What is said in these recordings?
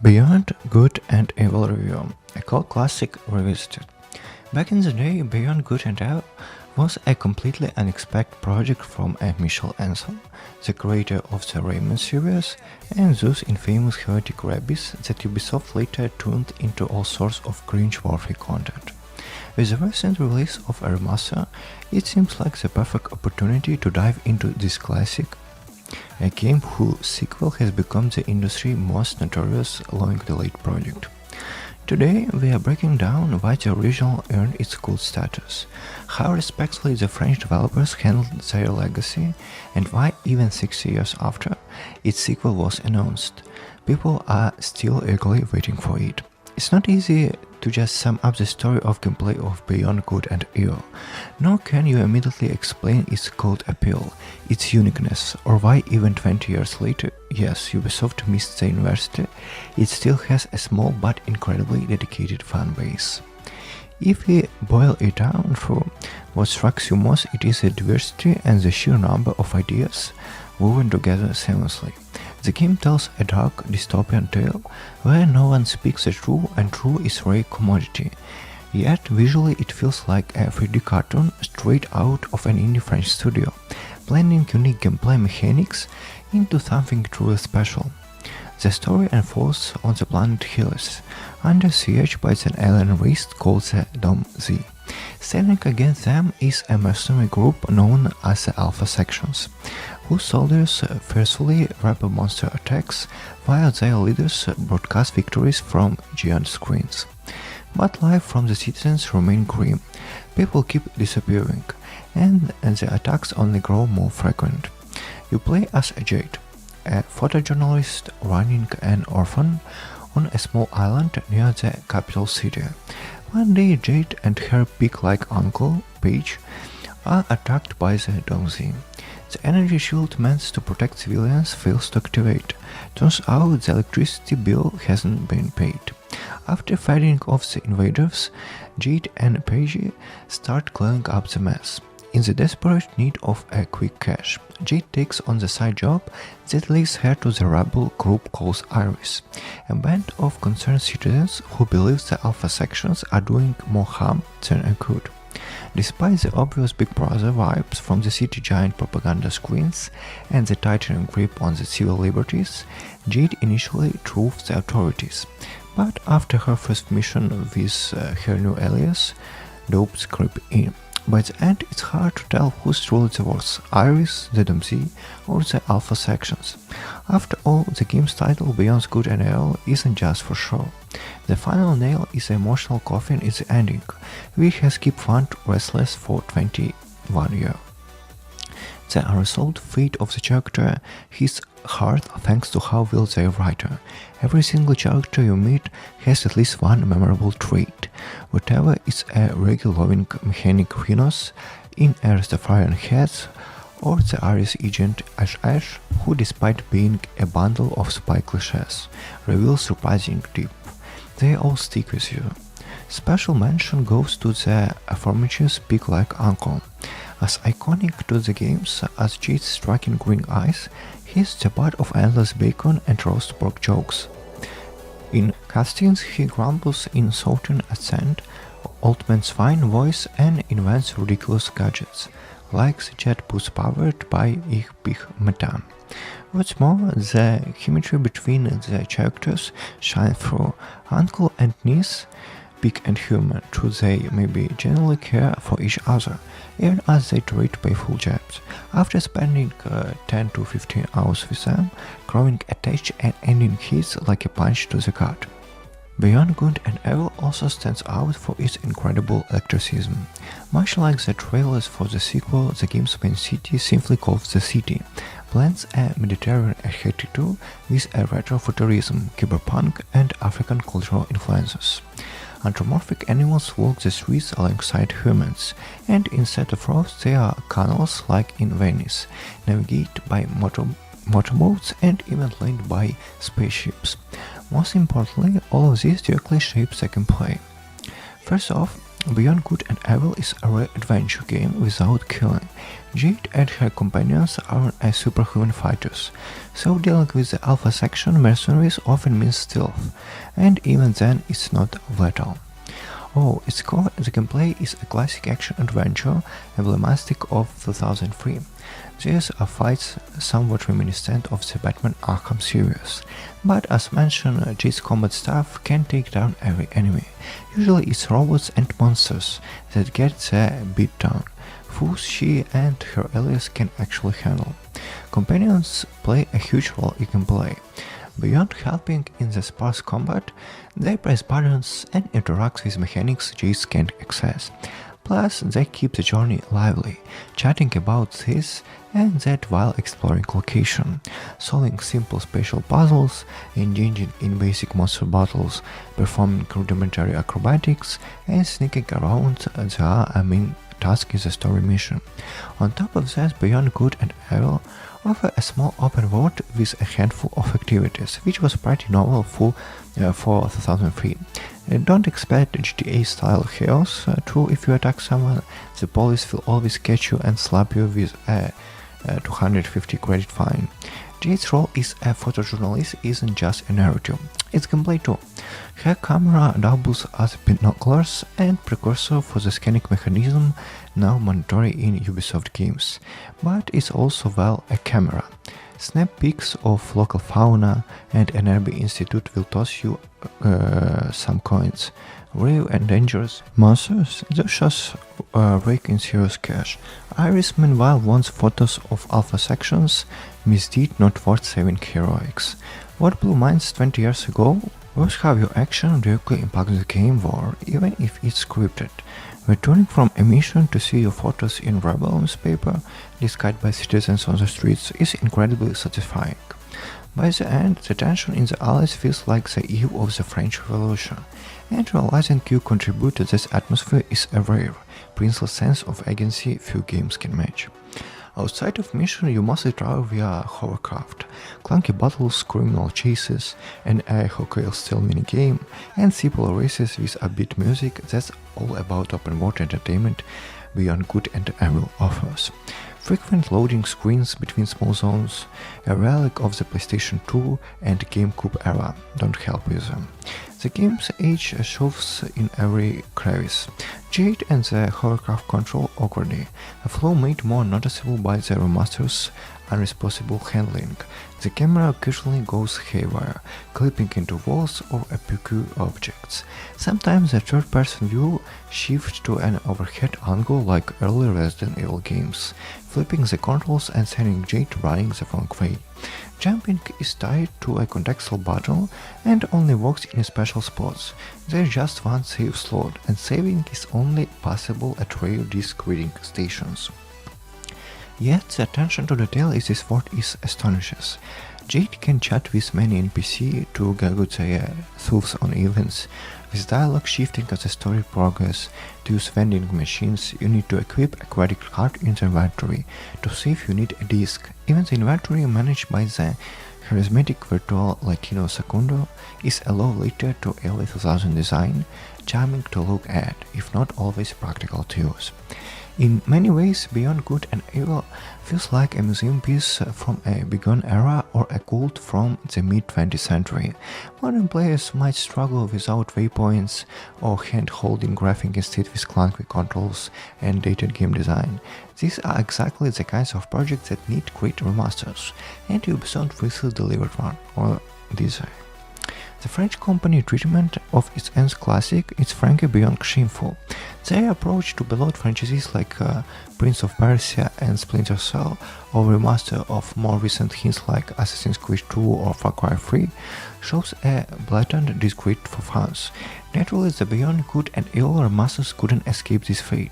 Beyond Good and Evil Review, a cult classic revisited. Back in the day, Beyond Good and Evil was a completely unexpected project from Michel Ancel, the creator of the Rayman series, and those infamous heretic rabbis that Ubisoft later turned into all sorts of cringe-worthy content. With the recent release of a remaster, it seems like the perfect opportunity to dive into this classic, a game whose sequel has become the industry's most notorious long-delayed project. Today, we are breaking down why the original earned its cult status, how respectfully the French developers handled their legacy, and why even 60 years after its sequel was announced, people are still eagerly waiting for it. It's not easy to just sum up the story of gameplay of Beyond Good and Evil, nor can you immediately explain its cult appeal, its uniqueness, or why even 20 years later, yes, Ubisoft missed the university, it still has a small but incredibly dedicated fan base. If we boil it down to what strikes you most, it is the diversity and the sheer number of ideas woven together seamlessly. The game tells a dark, dystopian tale where no one speaks the truth and truth is a rare commodity. Yet visually it feels like a 3D cartoon straight out of an indie French studio, blending unique gameplay mechanics into something truly special. The story unfolds on the planet Helios, under siege by an alien race called the Dom Z. Standing against them is a mercenary group known as the Alpha Sections, whose soldiers fiercely repel monster attacks while their leaders broadcast victories from giant screens. But life from the citizens remains grim, people keep disappearing, and the attacks only grow more frequent. You play as Jade, a photojournalist running an orphan on a small island near the capital city. One day Jade and her pig-like uncle, Paige, are attacked by the Donzi. The energy shield meant to protect civilians fails to activate. Turns out the electricity bill hasn't been paid. After fighting off the invaders, Jade and Paige start cleaning up the mess. In the desperate need of a quick cash, Jade takes on the side job that leads her to the rebel group called Iris, a band of concerned citizens who believe the Alpha Sections are doing more harm than good. Despite the obvious Big Brother vibes from the city giant propaganda screens and the tightening grip on the civil liberties, Jade initially drove the authorities, but after her first mission with her new alias, dopes creep in. By the end, it's hard to tell who's truly the worst, Iris, the DMZ, or the Alpha Sections. After all, the game's title Beyond Good and Evil isn't just for show. The final nail is the emotional coffin in the ending, which has kept fans restless for 21 years. The unresolved fate of the character hits hard thanks to how well they write her. Every single character you meet has at least one memorable trait, whatever it's a reggae-loving mechanic Rhinos in a Rastafarian hat, or the Aries agent Ash, who despite being a bundle of spy cliches, reveals surprising deep. They all stick with you. Special mention goes to the aforementioned pig-like uncle. As iconic to the games as Jade's striking green eyes, he's the butt of endless bacon and roast pork jokes. In cutscenes, he grumbles in insulting accent, old man's fine voice, and invents ridiculous gadgets, like the jet bus powered by Ich bin Methan. What's more, the chemistry between the characters shines through. Uncle and niece, pig and human, though they maybe genuinely care for each other, even as they trade playful jabs. After spending 10 to 15 hours with them, growing attached and ending hits like a punch to the gut. Beyond Good and Evil also stands out for its incredible electricism. Much like the trailers for the sequel, the game's main city, simply called The City, blends a Mediterranean architecture with a retro-futurism, cyberpunk, and African cultural influences. Anthropomorphic animals walk the streets alongside humans, and instead of roads there are canals like in Venice, navigated by motorboats and even laid by spaceships. Most importantly, all of this directly shapes the gameplay. First off, Beyond Good and Evil is a rare adventure game without killing. Jade and her companions aren't as superhuman fighters, so dealing with the alpha section mercenaries often means stealth, and even then it's not lethal. Oh, its core, the gameplay is a classic action-adventure emblematic of 2003. These are fights somewhat reminiscent of the Batman Arkham series, but as mentioned, Jade's combat staff can take down every enemy. Usually it's robots and monsters that get their beat down, foes she and her allies can actually handle. Companions play a huge role in gameplay. Beyond helping in the sparse combat, they press buttons and interact with mechanics Jade can't access. Plus, they keep the journey lively, chatting about this and that while exploring location, solving simple spatial puzzles, engaging in basic monster battles, performing rudimentary acrobatics, and sneaking around the main task in the story mission. On top of that, Beyond Good and Evil offer a small open world with a handful of activities, which was pretty novel for 2003. Don't expect GTA-style chaos. True, if you attack someone, the police will always catch you and slap you with a 250 credit fine. Jade's role as a photojournalist isn't just a narrative, it's gameplay too. Her camera doubles as binoculars and precursor for the scanning mechanism now mandatory in Ubisoft games, but it's also well a camera. Snap peeks of local fauna and an NRB institute will toss you some coins. Rare and dangerous monsters, those shots rake in serious cash. Iris meanwhile wants photos of alpha sections, misdeed not worth saving heroics. What blew minds 20 years ago was how your action directly impacts the game war, even if it's scripted. Returning from a mission to see your photos in rebel newspaper, discussed by citizens on the streets, is incredibly satisfying. By the end, the tension in the Allies feels like the eve of the French Revolution, and realizing you contribute to this atmosphere is a rare, princely sense of agency few games can match. Outside of mission, you mostly travel via hovercraft, clunky battles, criminal chases, an air hockey style minigame, and simple races with upbeat music. That's all about open world entertainment Beyond Good and Evil offers. Frequent loading screens between small zones, a relic of the PlayStation 2 and GameCube era, don't help with them. The game's age shows in every crevice. Jade and the hovercraft control awkwardly, a flaw made more noticeable by the remaster's unresponsible handling. The camera occasionally goes haywire, clipping into walls or obscure objects. Sometimes the third-person view shifts to an overhead angle like early Resident Evil games, flipping the controls and sending Jade running the wrong way. Jumping is tied to a contextual button and only works in special spots. There's just one save slot, and saving is only possible at rare disc reading stations. Yet the attention to detail in this world is astonishing. Jade can chat with many NPC to gauge their thoughts on events, with dialogue shifting as the story progresses. To use vending machines, you need to equip a credit card in the inventory. To save, you need a disc. Even the inventory managed by the charismatic virtual Latino Secundo is a love letter to early 2000 design, charming to look at, if not always practical to use. In many ways, Beyond Good and Evil feels like a museum piece from a bygone era or a cult from the mid-20th century. Modern players might struggle without waypoints or hand-holding graphics instead with clunky controls and dated game design. These are exactly the kinds of projects that need great remasters, and Ubisoft recently delivered one, or this. The French company treatment of its ends classic is frankly beyond shameful. Their approach to beloved franchises like Prince of Persia and Splinter Cell, or remaster of more recent hits like Assassin's Creed 2 or Far Cry 3, shows a blatant disregard for fans. Naturally, the Beyond Good and Evil remasters couldn't escape this fate.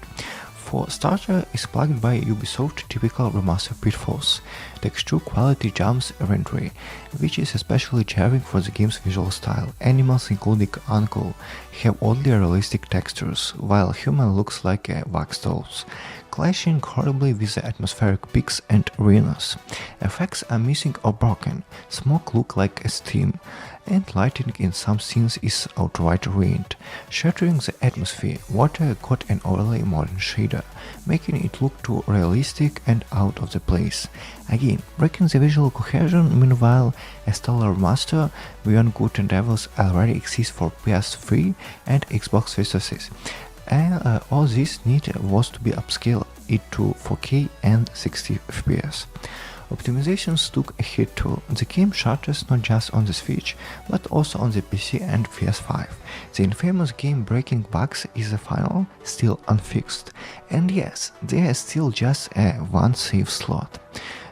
For starter, is plagued by Ubisoft typical remaster pitfalls. Texture quality jumps errantry, which is especially jarring for the game's visual style. Animals, including Uncle, have oddly realistic textures, while human looks like a wax dolls, clashing horribly with the atmospheric peaks and arenas. Effects are missing or broken, smoke look like a steam, and lighting in some scenes is outright ruined. Shattering the atmosphere, water got an overly modern shader, making it look too realistic and out of the place. Again, breaking the visual cohesion. Meanwhile, a stellar remaster, Beyond Good and Evil, already exists for PS3 and Xbox 360. All this need was to be upscaled it to 4K and 60 FPS. Optimizations took a hit too. The game shutters not just on the Switch, but also on the PC and PS5. The infamous game-breaking bugs is the final, still unfixed. And yes, there is still just one save slot.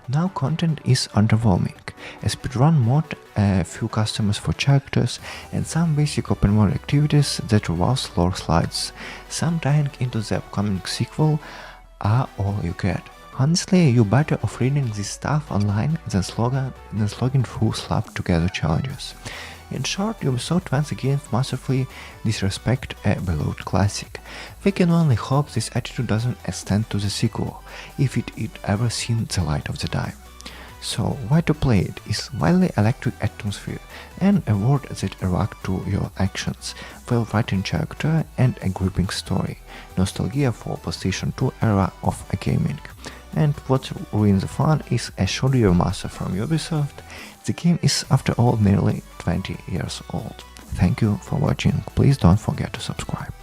Now content is underwhelming. A speedrun mod, a few customers for characters, and some basic open world activities that revolve lore slides. Some tying into the upcoming sequel are all you get. Honestly, you're better off reading this stuff online than slogging through slapped together challenges. In short, Ubisoft once again massively disrespect a beloved classic. We can only hope this attitude doesn't extend to the sequel, if it ever seen the light of the day. So, why to play it is wildly electric atmosphere and a world that reacts to your actions, well-written character and a gripping story, nostalgia for PlayStation 2 era of gaming. And what ruins the fun is a shoddy remaster from Ubisoft. The game is after all nearly 20 years old. Thank you for watching, please don't forget to subscribe.